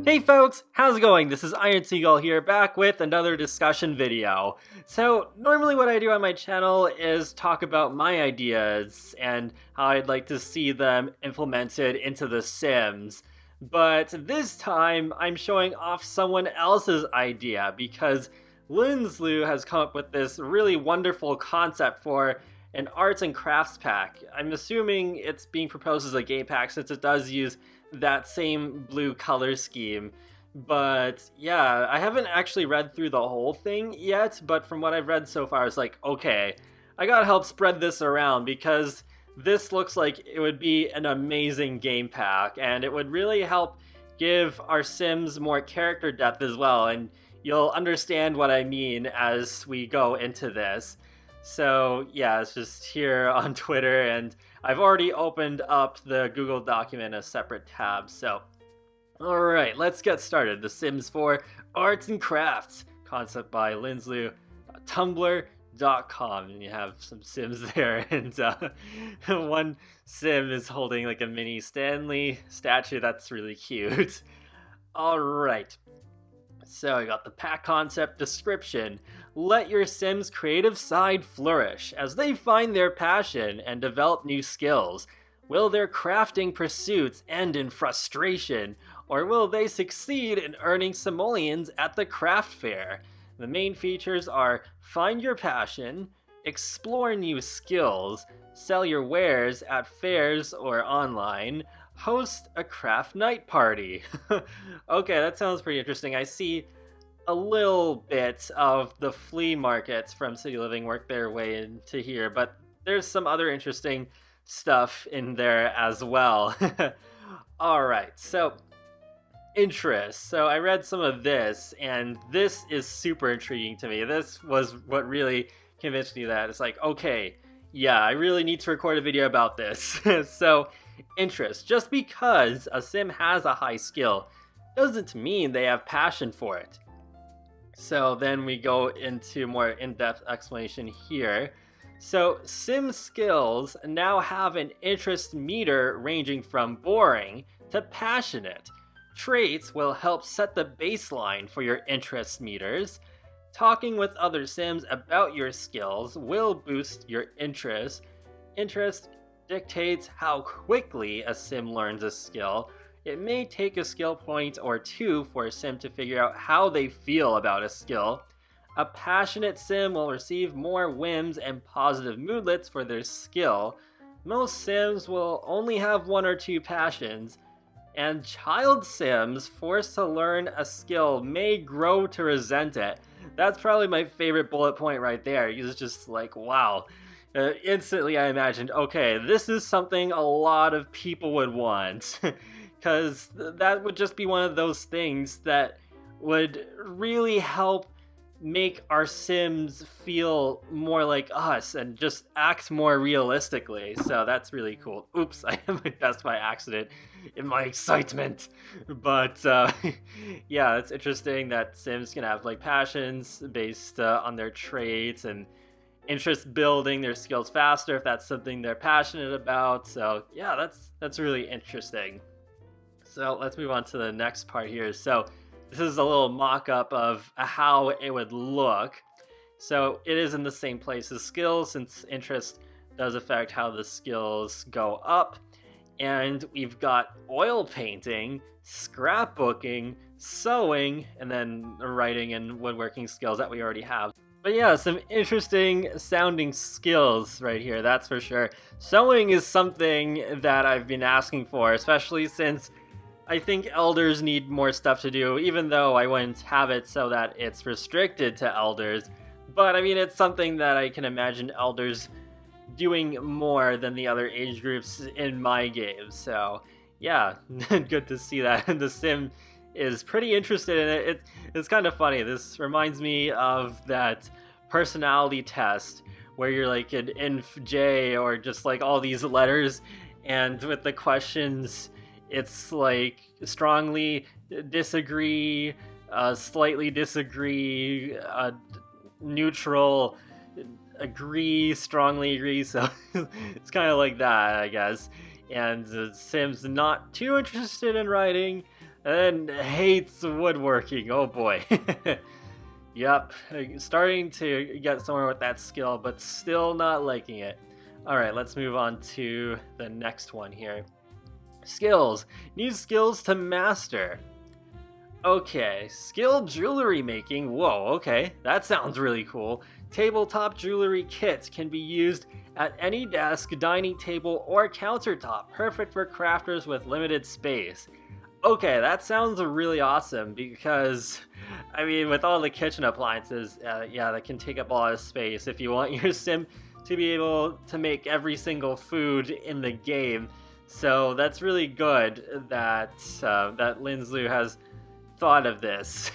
Hey folks, how's it going? This is Seagull here, back with another discussion video. So, normally what I do on my channel is talk about my ideas and how I'd like to see them implemented into The Sims. But this time, I'm showing off someone else's idea because Lindslew has come up with this really wonderful concept for an arts and crafts pack. I'm assuming it's being proposed as a game pack since it does use that same blue color scheme. But yeah, I haven't actually read through the whole thing yet, but from what I've read so far, it's like, okay, I gotta help spread this around because this looks like it would be an amazing game pack, and it would really help give our Sims more character depth as well, and you'll understand what I mean as we go into this. So yeah, it's just here on Twitter, and I've already opened up the Google document in a separate tab. So, alright, let's get started. The Sims 4 Arts and Crafts, concept by Lindslew, tumblr.com, and you have some Sims there, and one Sim is holding like a mini Stanley statue. That's really cute. Alright. So I got the pack concept description. Let your Sims' creative side flourish as they find their passion and develop new skills. Will their crafting pursuits end in frustration, or will they succeed in earning simoleons at the craft fair? The main features are find your passion, explore new skills, sell your wares at fairs or online, host a craft night party. Okay, that sounds pretty interesting. I see a little bit of the flea markets from City Living work their way into here, but there's some other interesting stuff in there as well. Alright, so interest. So I read some of this, and this is super intriguing to me. This was what really convinced me that it's like, okay, yeah, I really need to record a video about this. So, interest. Just because a Sim has a high skill doesn't mean they have passion for it. So then we go into more in-depth explanation here. So Sim skills now have an interest meter ranging from boring to passionate. Traits will help set the baseline for your interest meters. Talking with other Sims about your skills will boost your interest. Interest dictates how quickly a Sim learns a skill. It may take a skill point or two for a Sim to figure out how they feel about a skill. A passionate Sim will receive more whims and positive moodlets for their skill. Most Sims will only have one or two passions. And child Sims forced to learn a skill may grow to resent it. That's probably my favorite bullet point right there. It's just like, wow. Instantly I imagined, okay, this is something a lot of people would want. Because that would just be one of those things that would really help make our Sims feel more like us and just act more realistically. So that's really cool. Oops, I hit my desk by accident in my excitement. But yeah, it's interesting that Sims can have like passions based on their traits and interest building their skills faster if that's something they're passionate about. So yeah, that's really interesting. So let's move on to the next part here. So this is a little mock-up of how it would look. So it is in the same place as skills, since interest does affect how the skills go up. And we've got oil painting, scrapbooking, sewing, and then writing and woodworking skills that we already have. But yeah, some interesting sounding skills right here, that's for sure. Sewing is something that I've been asking for, especially since I think elders need more stuff to do, even though I wouldn't have it so that it's restricted to elders. But I mean, it's something that I can imagine elders doing more than the other age groups in my game. So yeah, good to see that. The Sim is pretty interested in it. It's kind of funny. This reminds me of that personality test where you're like an inf J or just like all these letters, and with the questions it's like strongly disagree, slightly disagree, neutral, agree, strongly agree. So it's kind of like that, I guess. And Sim's not too interested in writing, and then hates woodworking. Oh boy. Yep, starting to get somewhere with that skill, but still not liking it. Alright, let's move on to the next one here. Skills. Need skills to master. Okay, skilled jewelry making. Whoa, okay, that sounds really cool. Tabletop jewelry kits can be used at any desk, dining table, or countertop. Perfect for crafters with limited space. Okay, that sounds really awesome because, I mean, with all the kitchen appliances, yeah, that can take up a lot of space. If you want your sim to be able to make every single food in the game, so that's really good that that Linsloo has thought of this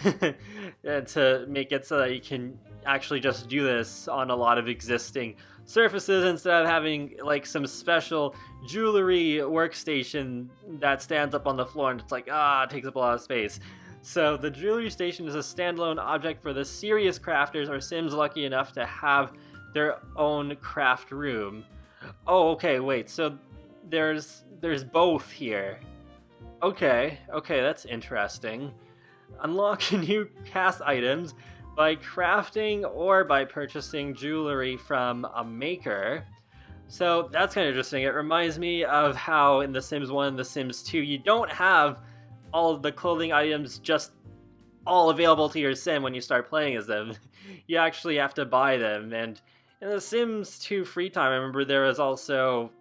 to make it so that you can actually just do this on a lot of existing surfaces instead of having like some special jewelry workstation that stands up on the floor and it's like, it takes up a lot of space. So the jewelry station is a standalone object for the serious crafters or sims lucky enough to have their own craft room. Oh, okay, wait, so there's both here. Okay, that's interesting. Unlock new cast items by crafting or by purchasing jewelry from a maker. So that's kind of interesting. It reminds me of how in The Sims 1 and The Sims 2, you don't have all of the clothing items just all available to your sim when you start playing as them. You actually have to buy them. And in The Sims 2 free time, I remember there was also,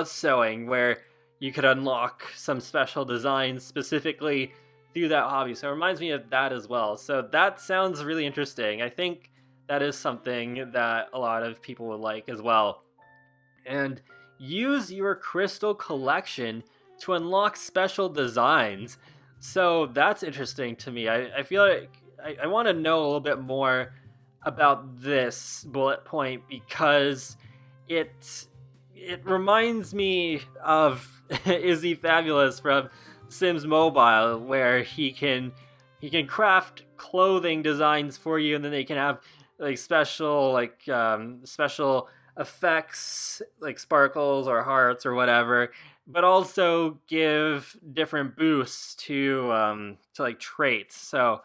sewing, where you could unlock some special designs specifically through that hobby. So it reminds me of that as well. So that sounds really interesting. I think that is something that a lot of people would like as well. And use your crystal collection to unlock special designs. So that's interesting to me. I feel like I want to know a little bit more about this bullet point because it reminds me of Izzy Fabulous from Sims Mobile, where he can craft clothing designs for you, and then they can have like special effects like sparkles or hearts or whatever, but also give different boosts to like traits. So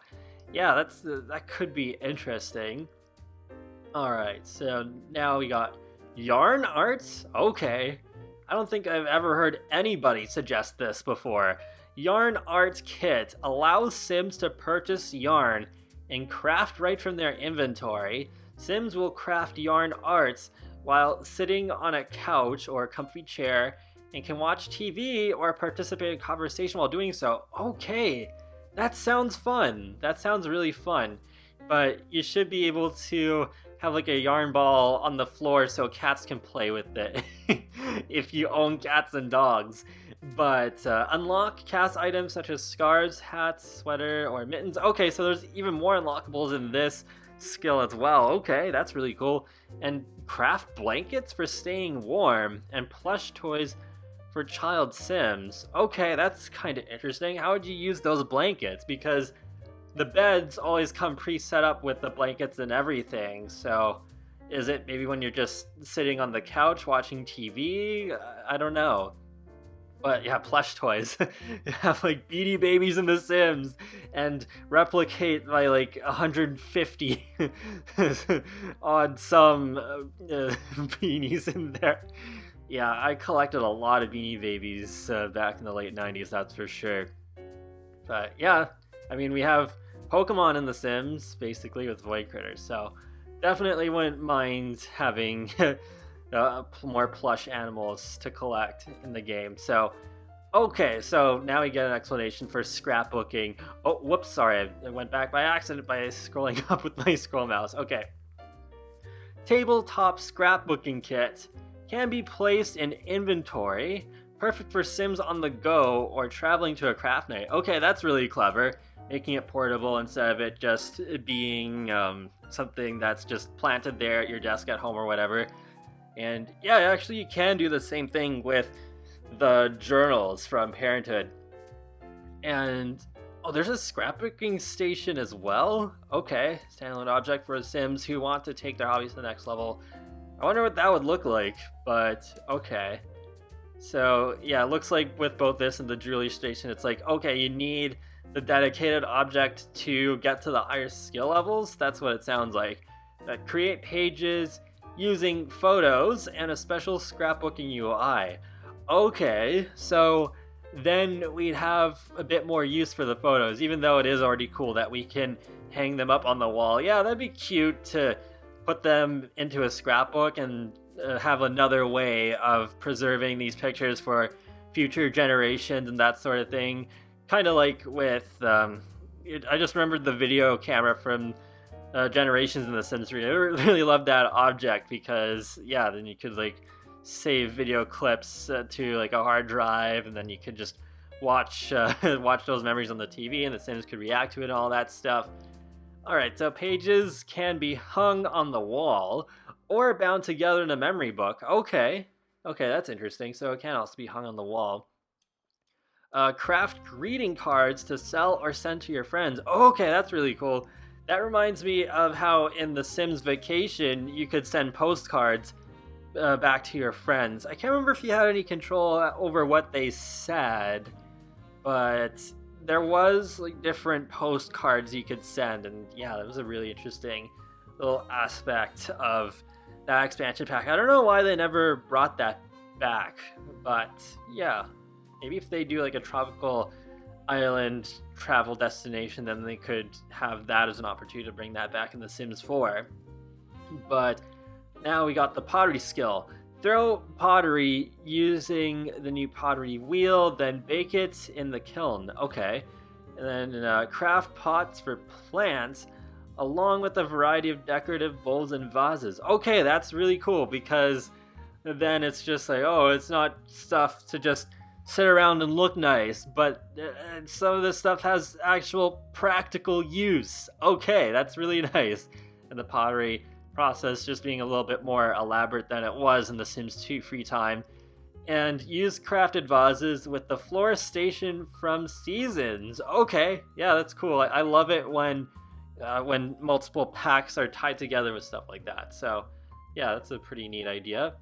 yeah, that could be interesting. All right, so now we got yarn arts. Okay, I don't think I've ever heard anybody suggest this before. Yarn Art Kit allows Sims to purchase yarn and craft right from their inventory. Sims will craft yarn arts while sitting on a couch or a comfy chair and can watch TV or participate in conversation while doing so. Okay, that sounds fun. That sounds really fun. But you should be able to have like a yarn ball on the floor so cats can play with it if you own cats and dogs. But unlock cast items such as scarves, hats, sweater, or mittens. Okay, so there's even more unlockables in this skill as well. Okay, that's really cool. And craft blankets for staying warm and plush toys for child sims. Okay, that's kind of interesting. How would you use those blankets? Because the beds always come pre-set up with the blankets and everything. So is it maybe when you're just sitting on the couch watching TV? I don't know. But yeah, plush toys. Have like Beanie Babies in The Sims and replicate by like 150 on some beanies in there. Yeah, I collected a lot of Beanie Babies back in the late 90s, that's for sure. But yeah, I mean, we have Pokemon in The Sims, basically, with Void Critters, so definitely wouldn't mind having more plush animals to collect in the game. So, okay, so now we get an explanation for scrapbooking. Oh, whoops, sorry, I went back by accident by scrolling up with my scroll mouse. Okay. Tabletop Scrapbooking Kit can be placed in inventory, perfect for Sims on the go or traveling to a craft night. Okay, that's really clever, making it portable instead of it just being something that's just planted there at your desk at home or whatever. And yeah, actually you can do the same thing with the journals from Parenthood. And there's a scrapbooking station as well. Okay, standalone object for Sims who want to take their hobbies to the next level. I wonder what that would look like, but okay. So yeah, it looks like with both this and the jewelry station, it's like, okay, you need the dedicated object to get to the higher skill levels. That's what it sounds like. Create pages using photos and a special scrapbooking UI. Okay, so then we'd have a bit more use for the photos, even though it is already cool that we can hang them up on the wall. Yeah, that'd be cute to put them into a scrapbook and have another way of preserving these pictures for future generations and that sort of thing. Kind of like with, I just remembered the video camera from Generations in the Sims 3. I really loved that object because, yeah, then you could like save video clips to like a hard drive, and then you could just watch watch those memories on the TV, and the Sims could react to it and all that stuff. Alright, so pages can be hung on the wall or bound together in a memory book. Okay, that's interesting. So it can also be hung on the wall. Craft greeting cards to sell or send to your friends. Okay, that's really cool. That reminds me of how in The Sims Vacation you could send postcards back to your friends. I can't remember if you had any control over what they said, but there was like different postcards you could send, and yeah, that was a really interesting little aspect of that expansion pack. I don't know why they never brought that back, but yeah, maybe if they do like a tropical island travel destination, then they could have that as an opportunity to bring that back in The Sims 4. But now we got the pottery skill. Throw pottery using the new pottery wheel, then bake it in the kiln. Okay. And then craft pots for plants, along with a variety of decorative bowls and vases. Okay, that's really cool, because then it's just like, oh, it's not stuff to just sit around and look nice, but some of this stuff has actual practical use. Okay, that's really nice. And the pottery process just being a little bit more elaborate than it was in The Sims 2 free time. And use crafted vases with the florist station from Seasons. Okay, yeah, that's cool. I love it when multiple packs are tied together with stuff like that. So yeah, that's a pretty neat idea.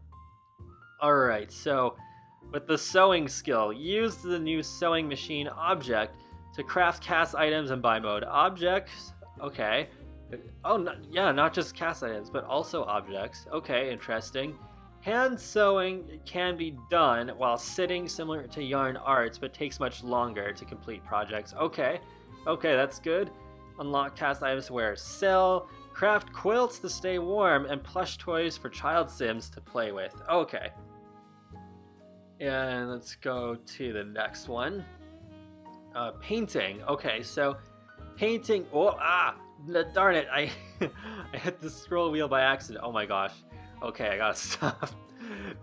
Alright, so with the sewing skill, use the new sewing machine object to craft cast items in buy mode. Objects, okay. Oh, not just cast items, but also objects. Okay, interesting. Hand sewing can be done while sitting, similar to yarn arts, but takes much longer to complete projects. Okay, that's good. Unlock cast items to wear. Sell. Craft quilts to stay warm, and plush toys for child Sims to play with. Okay. And let's go to the next one. Painting. Okay, so painting. Darn it! I hit the scroll wheel by accident. Oh my gosh. Okay, I gotta stop.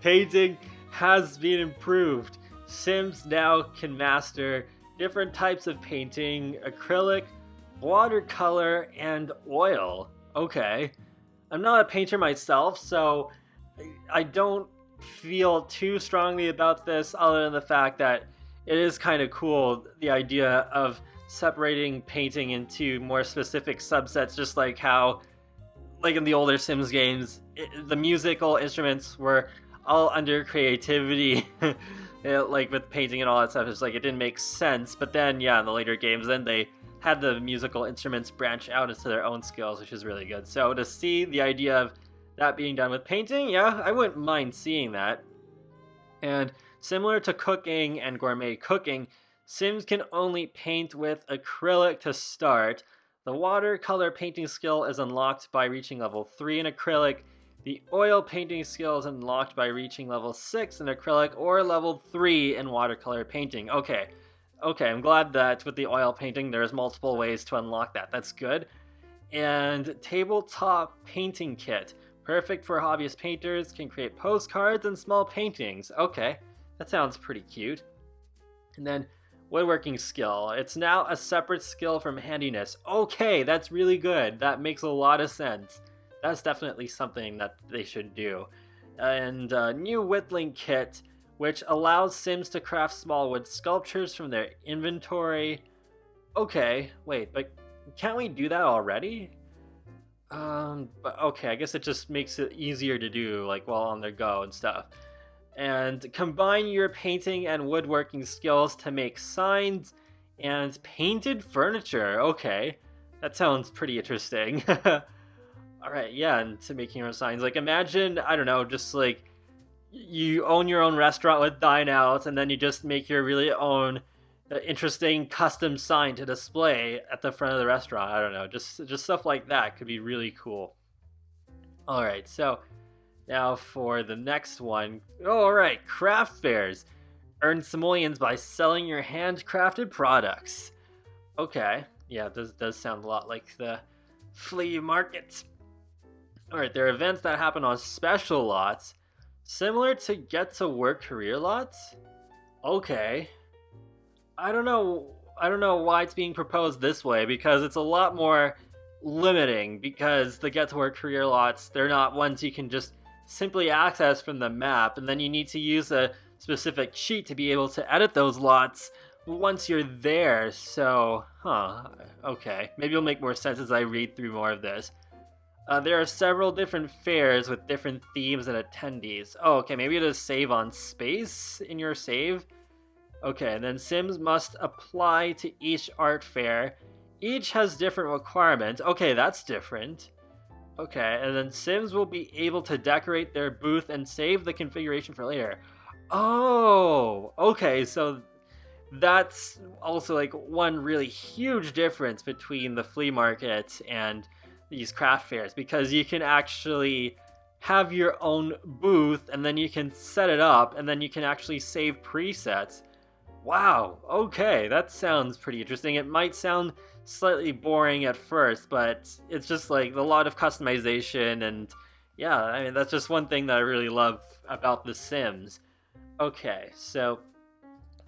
Painting has been improved. Sims now can master different types of painting: acrylic, watercolor, and oil. Okay. I'm not a painter myself, so I don't feel too strongly about this, other than the fact that it is kind of cool, the idea of separating painting into more specific subsets, just like how, like in the older Sims games, the musical instruments were all under creativity. Like with painting and all that stuff, it's like it didn't make sense. But then, yeah, in the later games, then they had the musical instruments branch out into their own skills, which is really good. So to see the idea of that being done with painting, yeah, I wouldn't mind seeing that. And similar to cooking and gourmet cooking, Sims can only paint with acrylic to start. The watercolor painting skill is unlocked by reaching level 3 in acrylic. The oil painting skill is unlocked by reaching level 6 in acrylic or level 3 in watercolor painting. Okay, I'm glad that with the oil painting there's multiple ways to unlock that. That's good. And Tabletop Painting Kit. Perfect for hobbyist painters, can create postcards and small paintings. Okay, that sounds pretty cute. And then woodworking skill. It's now a separate skill from handiness. Okay, that's really good. That makes a lot of sense. That's definitely something that they should do. And new whittling kit, which allows Sims to craft small wood sculptures from their inventory. Okay, wait, but can't we do that already? But okay, I guess it just makes it easier to do, like, while on the go and stuff. And combine your painting and woodworking skills to make signs and painted furniture. Okay, that sounds pretty interesting. All right, yeah, and to making your own signs. Like, imagine, I don't know, just like you own your own restaurant with Dine Out, and then you just make your really own interesting custom sign to display at the front of the restaurant. I don't know, just stuff like that could be really cool. All right, so now for the next one. Oh, all right, craft fairs. Earn simoleons by selling your handcrafted products. Okay, yeah, this does sound a lot like the flea market. All right, there are events that happen on special lots, similar to get to work career lots. Okay, I don't know why it's being proposed this way, because it's a lot more limiting, because the get to work career lots, they're not ones you can just simply access from the map, and then you need to use a specific cheat to be able to edit those lots once you're there. So, okay, maybe it'll make more sense as I read through more of this. There are several different fairs with different themes and attendees. Oh, okay, maybe to save on space in your save. Okay, and then Sims must apply to each art fair. Each has different requirements. Okay, that's different. Okay, and then Sims will be able to decorate their booth and save the configuration for later. Oh, okay, so that's also like one really huge difference between the flea market and these craft fairs, because you can actually have your own booth and then you can set it up and then you can actually save presets. Wow, okay, that sounds pretty interesting. It might sound slightly boring at first, but it's just like a lot of customization, and yeah, I mean, that's just one thing that I really love about The Sims. Okay, so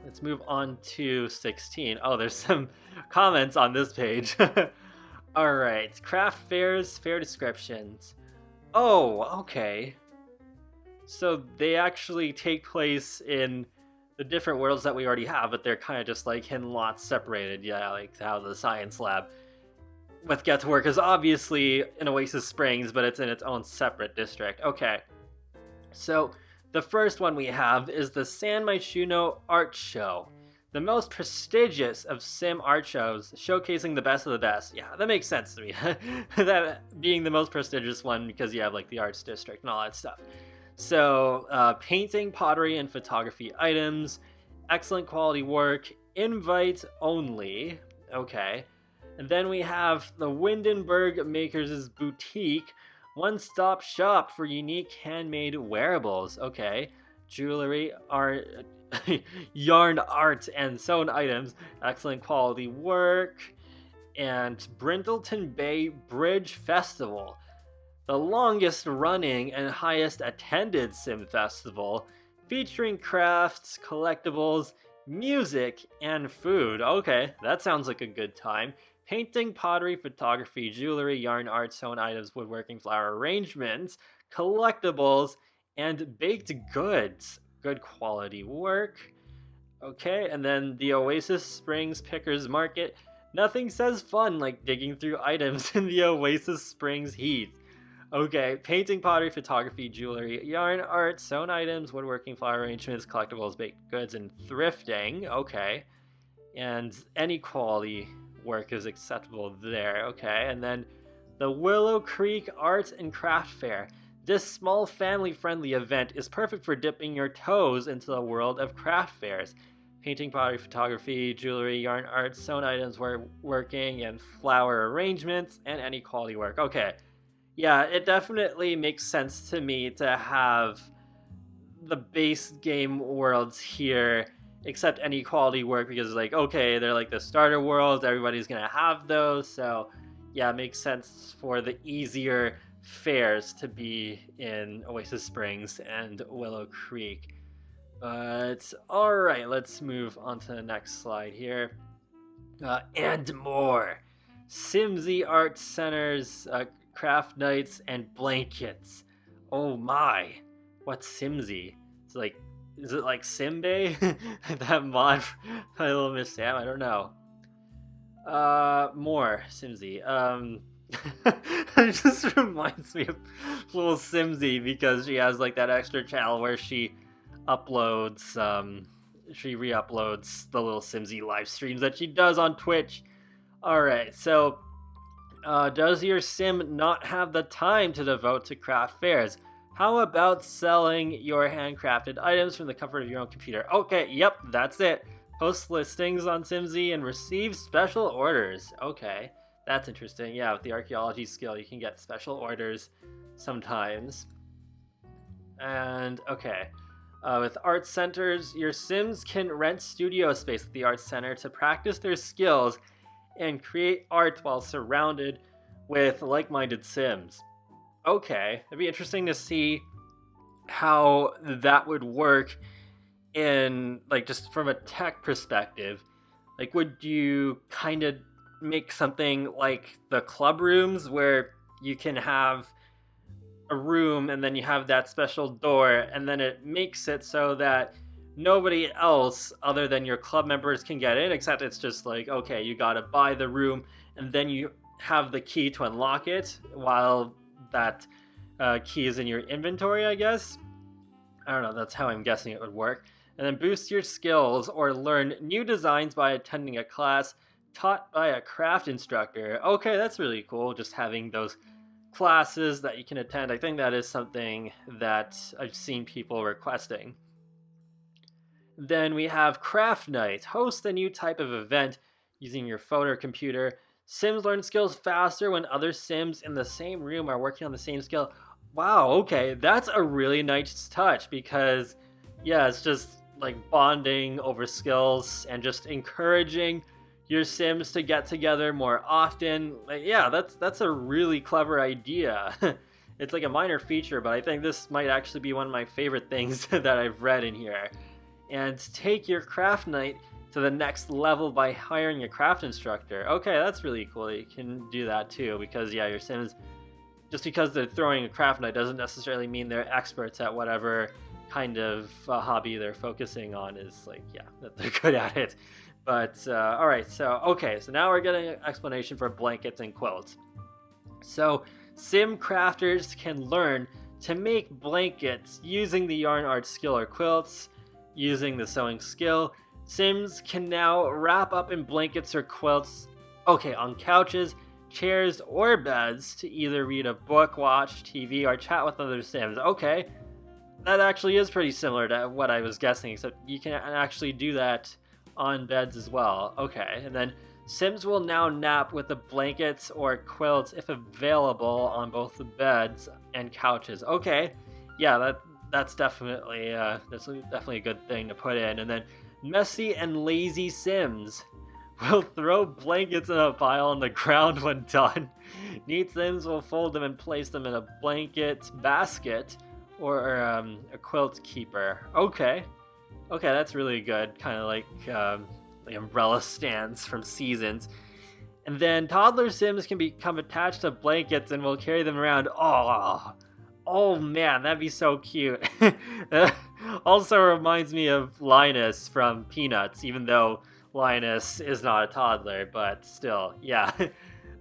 let's move on to 16. Oh, there's some comments on this page. Alright, craft fairs, fair descriptions. Oh, okay. So they actually take place in the different worlds that we already have, but they're kind of just like hidden lots separated. Yeah, like how the science lab with Get to Work is obviously in Oasis Springs, but it's in its own separate district. Okay, so the first one we have is the San Myshuno Art Show, the most prestigious of sim art shows, showcasing the best of the best. Yeah, that makes sense to me. That being the most prestigious one, because you have like the arts district and all that stuff. So, painting, pottery, and photography items, excellent quality work, invite only. Okay. And then we have the Windenburg Makers' Boutique, one-stop shop for unique handmade wearables. Okay. Jewelry, art, yarn art, and sewn items, excellent quality work, and Brindleton Bay Bridge Festival, the longest running and highest attended sim festival, featuring crafts, collectibles, music, and food. Okay, that sounds like a good time. Painting, pottery, photography, jewelry, yarn art, sewn items, woodworking, flower arrangements, collectibles, and baked goods. Good quality work. Okay, and then the Oasis Springs Pickers Market. Nothing says fun like digging through items in the Oasis Springs heat. Okay, painting, pottery, photography, jewelry, yarn art, sewn items, woodworking, flower arrangements, collectibles, baked goods, and thrifting. Okay, and any quality work is acceptable there. Okay, and then the Willow Creek Art and Craft Fair. This small family-friendly event is perfect for dipping your toes into the world of craft fairs. Painting, pottery, photography, jewelry, yarn art, sewn items, woodworking, and flower arrangements, and any quality work. Okay. Yeah, it definitely makes sense to me to have the base game worlds here, except any quality work, because like, okay, they're like the starter worlds, everybody's gonna have those, so yeah, it makes sense for the easier fairs to be in Oasis Springs and Willow Creek. But alright, let's move on to the next slide here. And more. Simsy Art Centers, craft nights, and blankets. Oh my, what's Simsy? It's like, is it like Simbay? That mod by Little Miss Sam? I don't know. More Simsy. It just reminds me of little Simsy, because she has like that extra channel where she uploads, she re-uploads the little Simsy live streams that she does on Twitch. Alright, so does your sim not have the time to devote to craft fairs? How about selling your handcrafted items from the comfort of your own computer? Okay, yep, that's it. Post listings on Simsy and receive special orders. Okay, that's interesting. Yeah, with the archaeology skill, you can get special orders sometimes. And, okay. With art centers, your sims can rent studio space at the art center to practice their skills and create art while surrounded with like-minded sims. Okay, it'd be interesting to see how that would work in, like, just from a tech perspective. Like, would you kind of make something like the club rooms where you can have a room and then you have that special door and then it makes it so that nobody else other than your club members can get in, except it's just like, okay, you gotta buy the room and then you have the key to unlock it while that key is in your inventory, I guess. I don't know, that's how I'm guessing it would work. And then boost your skills or learn new designs by attending a class taught by a craft instructor. Okay, that's really cool, just having those classes that you can attend. I think that is something that I've seen people requesting. Then we have Craft Night. Host a new type of event using your phone or computer. Sims learn skills faster when other Sims in the same room are working on the same skill. Wow, okay, that's a really nice touch because, yeah, it's just like bonding over skills and just encouraging your Sims to get together more often. Like, yeah, that's a really clever idea. It's like a minor feature, but I think this might actually be one of my favorite things that I've read in here. And take your craft night to the next level by hiring a craft instructor. Okay, that's really cool. You can do that too, because yeah, your Sims, just because they're throwing a craft night doesn't necessarily mean they're experts at whatever kind of hobby they're focusing on. Is like, yeah, that they're good at it. But all right, so now we're getting an explanation for blankets and quilts. So sim crafters can learn to make blankets using the yarn art skill or quilts using the sewing skill. Sims can now wrap up in blankets or quilts, on couches, chairs, or beds to either read a book, watch TV, or chat with other Sims. Okay, that actually is pretty similar to what I was guessing, except you can actually do that on beds as well. Okay, and then Sims will now nap with the blankets or quilts if available on both the beds and couches. Okay, yeah, that's definitely a good thing to put in. And then messy and lazy Sims will throw blankets in a pile on the ground when done. Neat Sims will fold them and place them in a blanket basket or a quilt keeper. Okay, that's really good. Kind of like the umbrella stands from Seasons. And then toddler Sims can become attached to blankets and will carry them around. Oh man, that'd be so cute. Also reminds me of Linus from Peanuts, even though Linus is not a toddler, but still, yeah.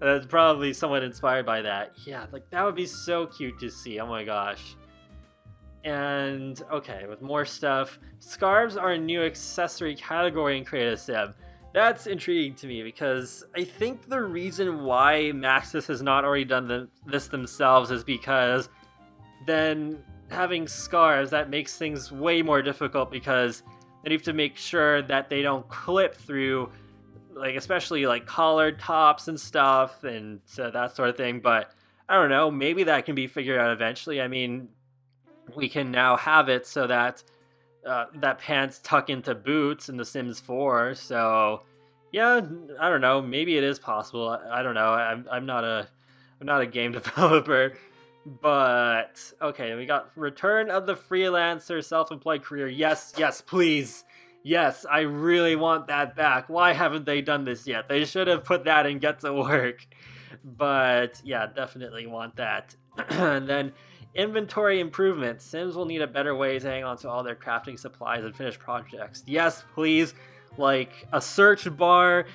It's probably somewhat inspired by that. Yeah, like that would be so cute to see. Oh my gosh. And with more stuff, scarves are a new accessory category in Create a Sim. That's intriguing to me because I think the reason why Maxis has not already done this themselves is because then having scarves, that makes things way more difficult because they have to make sure that they don't clip through, like especially like collared tops and stuff and that sort of thing. But I don't know, maybe that can be figured out eventually. I mean, we can now have it so that that pants tuck into boots in The Sims 4. So yeah, I don't know. Maybe it is possible. I don't know. I'm not a game developer. But we got Return of the Freelancer Self-Employed Career. Yes, please. Yes, I really want that back. Why haven't they done this yet? They should have put that in Get to Work. But yeah, definitely want that. And then inventory improvement. Sims will need a better way to hang on to all their crafting supplies and finished projects. Yes, please. Like a search bar,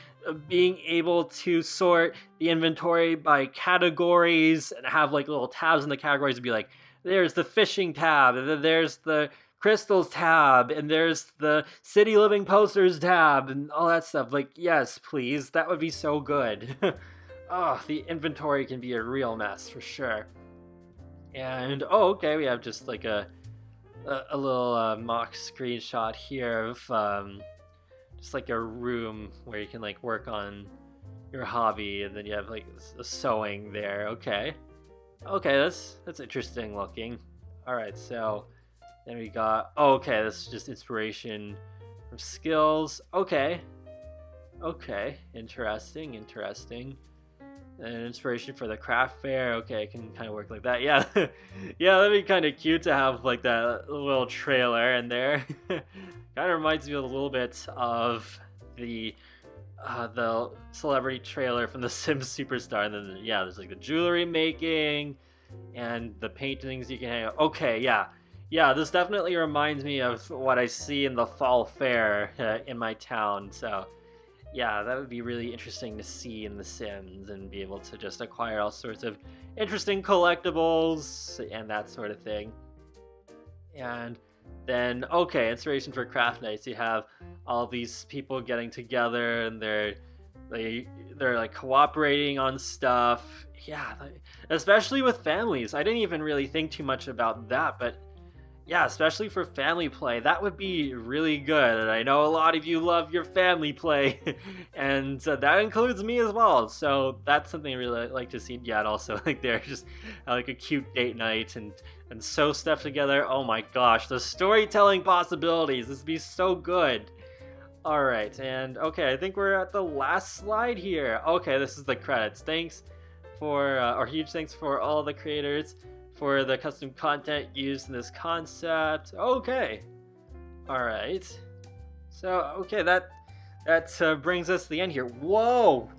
being able to sort the inventory by categories and have like little tabs in the categories to be like, there's the fishing tab, and then there's the crystals tab, and there's the city living posters tab, and all that stuff. Like, yes, please, that would be so good. Oh, the inventory can be a real mess for sure. And okay, we have just like a little mock screenshot here of just like a room where you can like work on your hobby, and then you have like a sewing there. Okay, that's interesting looking. All right, so then we got okay, this is just inspiration from skills. Okay, interesting. And inspiration for the craft fair. Okay, I can kind of work like that. Yeah, yeah, that'd be kind of cute to have like that little trailer in there. Kind of reminds me a little bit of the celebrity trailer from The Sims Superstar. And then yeah, there's like the jewelry making and the paintings you can hang out. Okay, yeah, this definitely reminds me of what I see in the fall fair in my town. So yeah, that would be really interesting to see in The Sims and be able to just acquire all sorts of interesting collectibles and that sort of thing. And then, okay, inspiration for craft nights. You have all these people getting together and they're like cooperating on stuff. Yeah, especially with families. I didn't even really think too much about that, but yeah, especially for family play, that would be really good. And I know a lot of you love your family play, and that includes me as well. So that's something I really like to see. Yeah, and also like they're just like a cute date night and sew stuff together. Oh my gosh, the storytelling possibilities. This would be so good. All right, and okay, I think we're at the last slide here. Okay, this is the credits. Thanks for, or huge thanks for all the creators for the custom content used in this concept. Okay. All right. So, okay, that brings us to the end here. Whoa!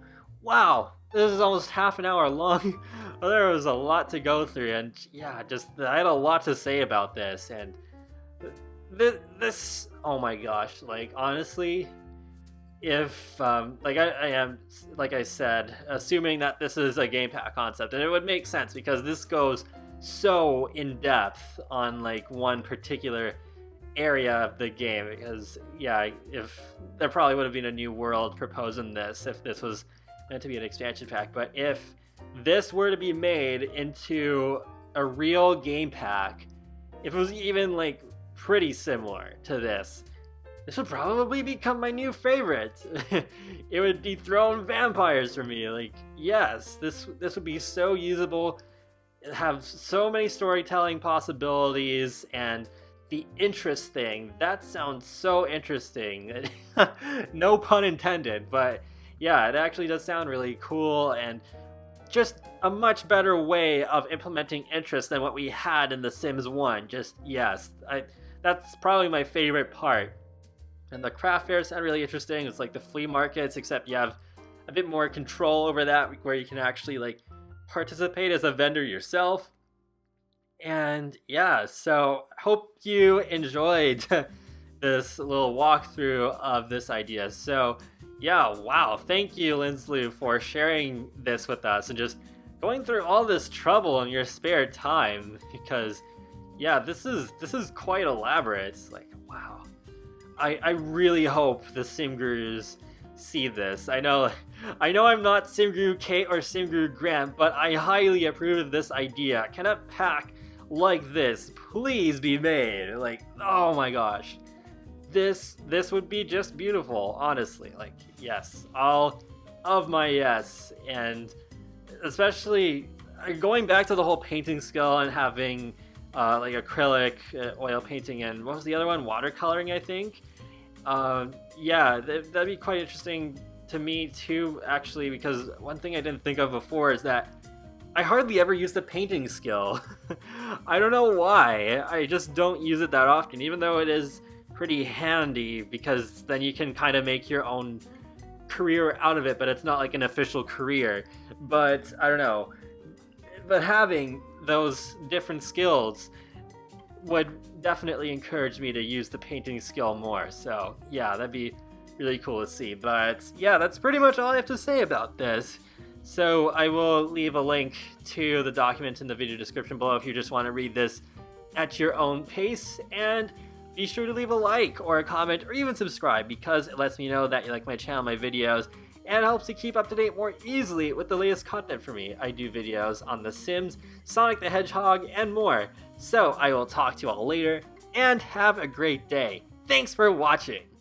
Wow! This is almost half an hour long. Well, there was a lot to go through, and yeah, just I had a lot to say about this, and this. Oh my gosh! Like honestly, if like I am, like I said, assuming that this is a game pack concept, and it would make sense because this goes so in depth on like one particular area of the game, because yeah, if there probably would have been a new world proposed in this if this was meant to be an expansion pack. But if this were to be made into a real game pack, if it was even like pretty similar to this would probably become my new favorite. It would dethrone vampires for me. Like, yes, this would be so usable, have so many storytelling possibilities, and the interest thing, that sounds so interesting. No pun intended, but yeah, it actually does sound really cool, and just a much better way of implementing interest than what we had in The Sims 1. Just, yes, that's probably my favorite part. And the craft fairs sound really interesting. It's like the flea markets, except you have a bit more control over that, where you can actually like participate as a vendor yourself. And yeah, so hope you enjoyed this little walkthrough of this idea. So yeah, wow, thank you, Linslu, for sharing this with us and just going through all this trouble in your spare time, because yeah, this is quite elaborate. It's like, wow. I really hope the Sim Gurus see this. I know I'm not Sim Guru Kate or Sim Guru Grant, but I highly approve of this idea. Can a pack like this please be made? Like, oh my gosh. This would be just beautiful, honestly. Like, yes, all of my yes. And especially going back to the whole painting skill and having like acrylic, oil painting, and what was the other one? Watercoloring, I think. Yeah, that'd be quite interesting to me too, actually, because one thing I didn't think of before is that I hardly ever use the painting skill. I don't know why. I just don't use it that often, even though it is pretty handy, because then you can kind of make your own career out of it, but it's not like an official career. But I don't know. But having those different skills would definitely encourage me to use the painting skill more. So yeah, that'd be really cool to see. But yeah, that's pretty much all I have to say about this. So I will leave a link to the document in the video description below if you just want to read this at your own pace. And be sure to leave a like or a comment or even subscribe, because it lets me know that you like my channel, my videos, and it helps to keep up to date more easily with the latest content for me. I do videos on The Sims, Sonic the Hedgehog, and more. So I will talk to you all later, and have a great day. Thanks for watching!